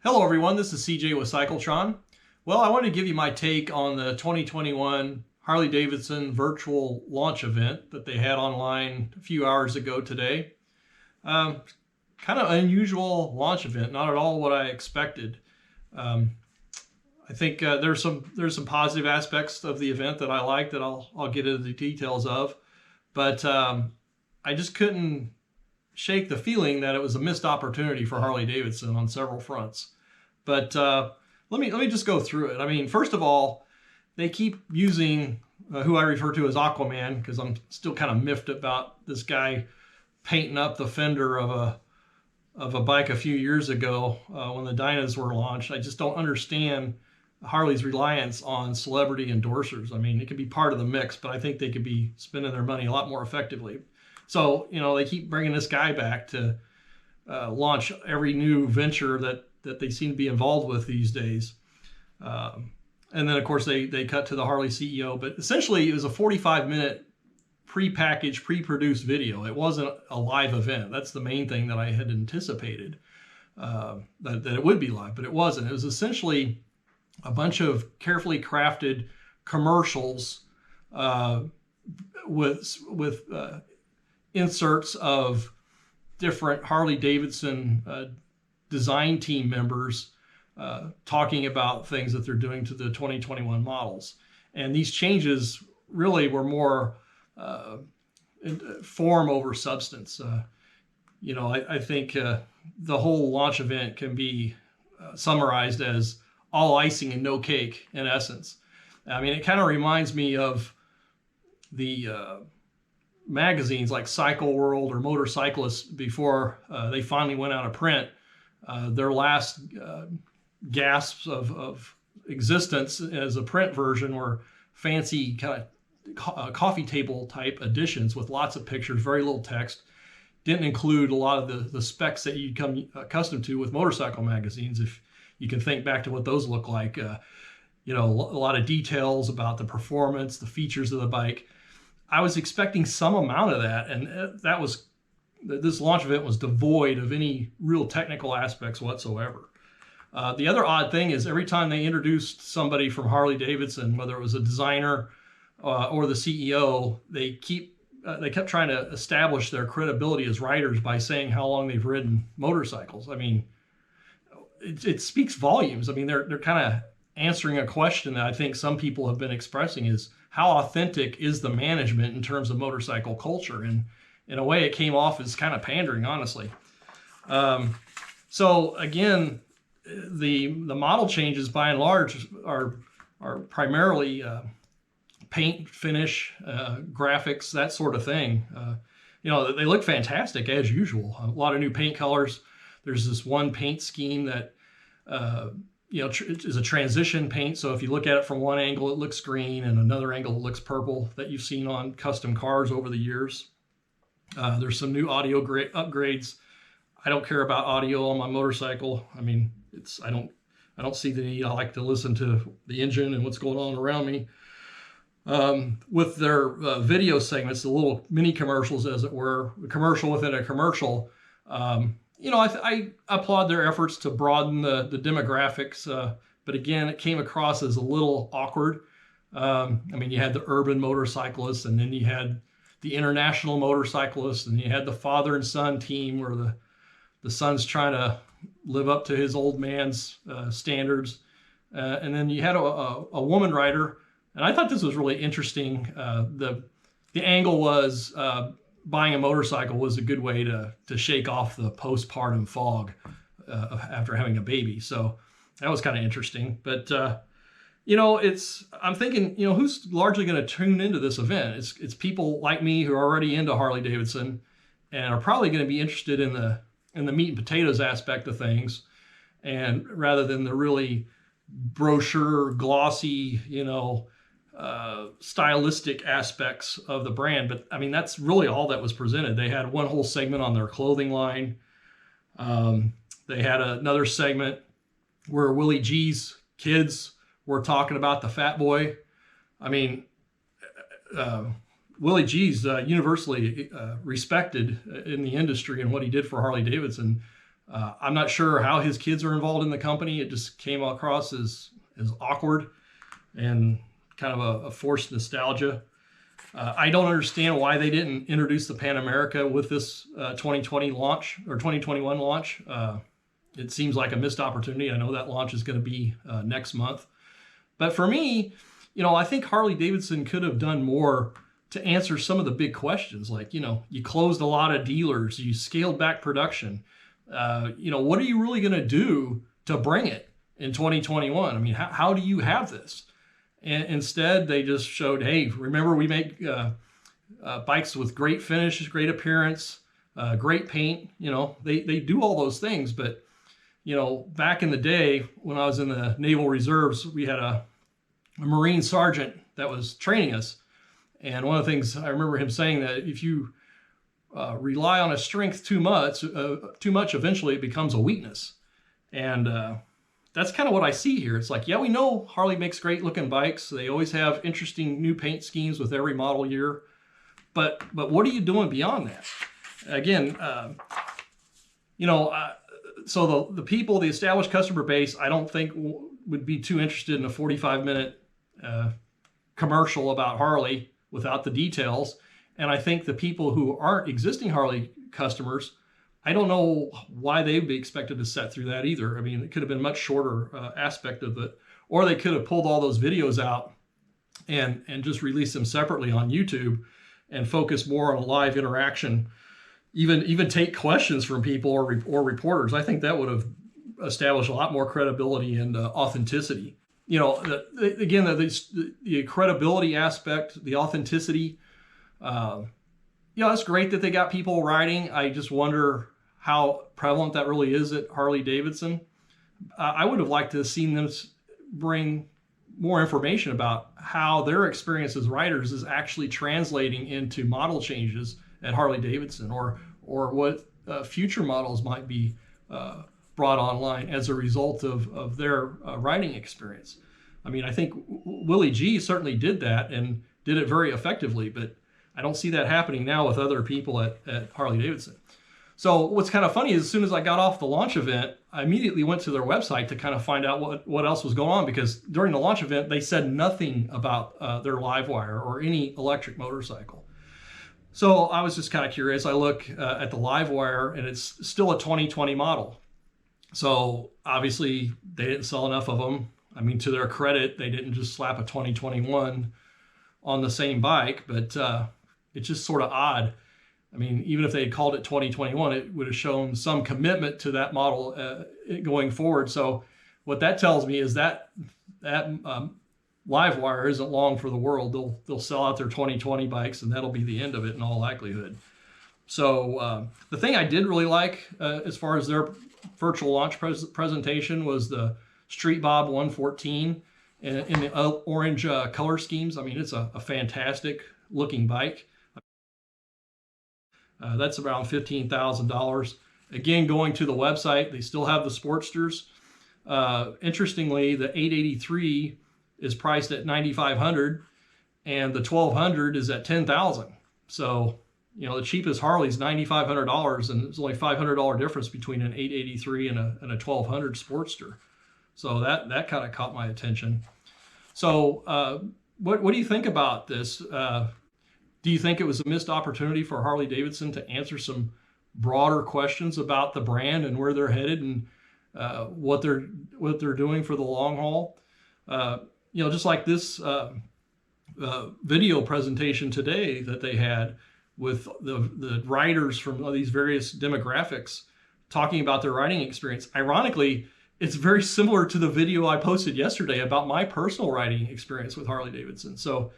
Hello everyone, this is CJ with Cycletron. Well, I want to give you my take on the 2021 Harley Davidson virtual launch event that they had online a few hours ago today. Um, Kind of unusual launch event, not at all what I expected. Um, I think there's some positive aspects of the event that I like that I'll get into the details of, but I just couldn't shake the feeling that it was a missed opportunity for Harley Davidson on several fronts. But let me just go through it. I mean, first of all, they keep using who I refer to as Aquaman because I'm still kind of miffed about this guy painting up the fender of a bike a few years ago when the Dynas were launched. I just don't understand Harley's reliance on celebrity endorsers. I mean, it could be part of the mix, but I think they could be spending their money a lot more effectively. So, they keep bringing this guy back to launch every new venture that they seem to be involved with these days. And then, of course, they cut to the Harley CEO. But essentially, it was a 45-minute pre-packaged, pre-produced video. It wasn't a live event. That's the main thing that I had anticipated, that it would be live, but it wasn't. It was essentially a bunch of carefully crafted commercials with inserts of different Harley Davidson design team members talking about things that they're doing to the 2021 models. And these changes really were more form over substance. I think the whole launch event can be summarized as all icing and no cake in essence. I mean, it kind of reminds me of the magazines like Cycle World or Motorcyclist before they finally went out of print. Their last gasps of existence as a print version were fancy kind of coffee table type editions with lots of pictures, very little text. Didn't include a lot of the specs that you'd come accustomed to with motorcycle magazines. If you can think back to what those look like, a lot of details about the performance, the features of the bike. I was expecting some amount of that, and this launch event was devoid of any real technical aspects whatsoever. The other odd thing is every time they introduced somebody from Harley Davidson, whether it was a designer or the CEO, they kept trying to establish their credibility as riders by saying how long they've ridden motorcycles. I mean, it speaks volumes. I mean, they're kind of answering a question that I think some people have been expressing is how authentic is the management in terms of motorcycle culture? And in a way, it came off as kind of pandering, honestly. So again, the model changes by and large are primarily paint, finish, graphics, that sort of thing. They look fantastic as usual. A lot of new paint colors. There's this one paint scheme that is a transition paint. So if you look at it from one angle, it looks green, and another angle, it looks purple, that you've seen on custom cars over the years. There's some new audio upgrades. I don't care about audio on my motorcycle. I mean, I don't see the need. I like to listen to the engine and what's going on around me. With their video segments, the little mini commercials, as it were, a commercial within a commercial. I applaud their efforts to broaden the demographics, but again, it came across as a little awkward. You had the urban motorcyclists, and then you had the international motorcyclists, and you had the father and son team where the son's trying to live up to his old man's standards. And then you had a woman rider, and I thought this was really interesting. The angle was buying a motorcycle was a good way to shake off the postpartum fog after having a baby. So that was kind of interesting. But I'm thinking, who's largely going to tune into this event? It's people like me who are already into Harley Davidson and are probably going to be interested in the meat and potatoes aspect of things, and rather than the really brochure, glossy, stylistic aspects of the brand. But I mean, that's really all that was presented. They had one whole segment on their clothing line. They had another segment where Willie G's kids were talking about the Fat Boy. I mean, Willie G's universally respected in the industry and what he did for Harley Davidson. I'm not sure how his kids are involved in the company. It just came across as awkward and kind of a forced nostalgia. I don't understand why they didn't introduce the Pan America with this 2020 launch or 2021 launch. It seems like a missed opportunity. I know that launch is going to be next month. But for me, I think Harley Davidson could have done more to answer some of the big questions. Like, you closed a lot of dealers, you scaled back production. What are you really going to do to bring it in 2021? I mean, how do you have this? And instead, they just showed, hey, remember we make bikes with great finishes, great appearance, great paint. They do all those things. But, back in the day when I was in the Naval Reserves, we had a Marine sergeant that was training us. And one of the things I remember him saying that if you rely on a strength too much, eventually it becomes a weakness. And that's kind of what I see here. It's like, yeah, we know Harley makes great looking bikes. They always have interesting new paint schemes with every model year. But what are you doing beyond that? Again, so the people, the established customer base, I don't think would be too interested in a 45-minute commercial about Harley without the details. And I think the people who aren't existing Harley customers, I don't know why they'd be expected to sit through that either. I mean, it could have been a much shorter aspect of it, or they could have pulled all those videos out and just released them separately on YouTube and focus more on a live interaction, even take questions from people or reporters. I think that would have established a lot more credibility and authenticity. Again, the credibility aspect, the authenticity, it's great that they got people riding. I just wonder how prevalent that really is at Harley Davidson. I would have liked to have seen them bring more information about how their experience as riders is actually translating into model changes at Harley Davidson, or what future models might be brought online as a result of their riding experience. I mean, I think Willie G certainly did that and did it very effectively, but I don't see that happening now with other people at Harley Davidson. So what's kind of funny is as soon as I got off the launch event, I immediately went to their website to kind of find out what else was going on, because during the launch event, they said nothing about their Livewire or any electric motorcycle. So I was just kind of curious. I look at the Livewire and it's still a 2020 model. So obviously they didn't sell enough of them. I mean, to their credit, they didn't just slap a 2021 on the same bike, but it's just sort of odd. I mean, even if they had called it 2021, it would have shown some commitment to that model going forward. So what that tells me is that Livewire isn't long for the world. They'll sell out their 2020 bikes, and that'll be the end of it in all likelihood. So the thing I did really like as far as their virtual launch presentation was the Street Bob 114 in the orange color schemes. I mean, it's a fantastic looking bike. That's around $15,000. Again, going to the website, they still have the Sportsters. Interestingly, the 883 is priced at $9,500 and the 1200 is at $10,000. So, the cheapest Harley is $9,500, and there's only $500 difference between an 883 and a 1200 Sportster. So that kind of caught my attention. So what do you think about this? Do you think it was a missed opportunity for Harley Davidson to answer some broader questions about the brand and where they're headed and what they're doing for the long haul? Just like this video presentation today that they had with the riders from these various demographics talking about their riding experience. Ironically, it's very similar to the video I posted yesterday about my personal riding experience with Harley Davidson. So,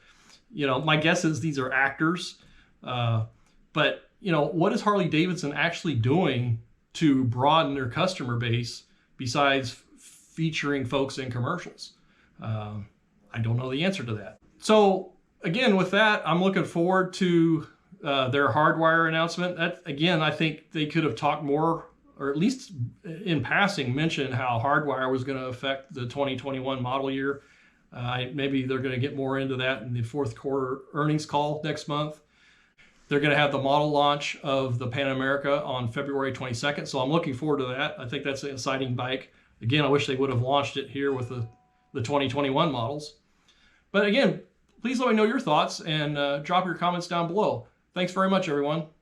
my guess is these are actors, but what is Harley Davidson actually doing to broaden their customer base besides featuring folks in commercials? I don't know the answer to that. So again, with that, I'm looking forward to their Hardwire announcement. That, again, I think they could have talked more, or at least in passing mentioned how Hardwire was going to affect the 2021 model year. Maybe they're going to get more into that in the fourth quarter earnings call next month. They're going to have the model launch of the Pan America on February 22nd, so I'm looking forward to that. I think that's an exciting bike. Again, I wish they would have launched it here with the 2021 models. But again, please let me know your thoughts and drop your comments down below. Thanks very much, everyone.